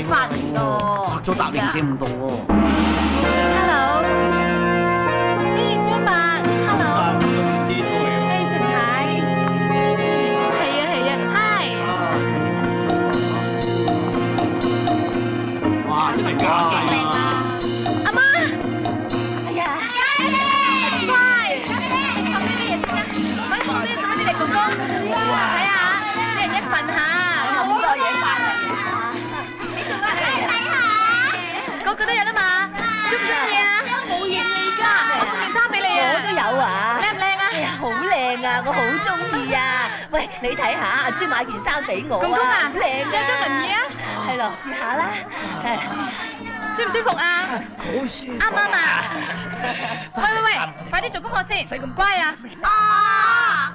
發嚟㗎。拍咗搭零舍唔到喎。Hello，咦，張伯 ，Hello，誒陳太，係啊，Hi，哇，真係假晒啦！阿媽，哎呀，乖，放啲咩嘢先啊？揾放啲做咩啲嚟公公？睇下，一人一份嚇，咁多嘢發嚟。個個都有啦嘛，中唔中意啊？冇嘢㗎，我送件衫俾你啊！我都有啊！靚唔靚啊？哎呀，好靚啊！我好中意啊！喂，你睇下，阿朱買件衫俾我啊！公公啊，好靚有張輪椅啊？係咯，試下啦。舒唔舒服啊？好舒服。啱唔啱啊？喂，快啲做功課先，乖啊！啊！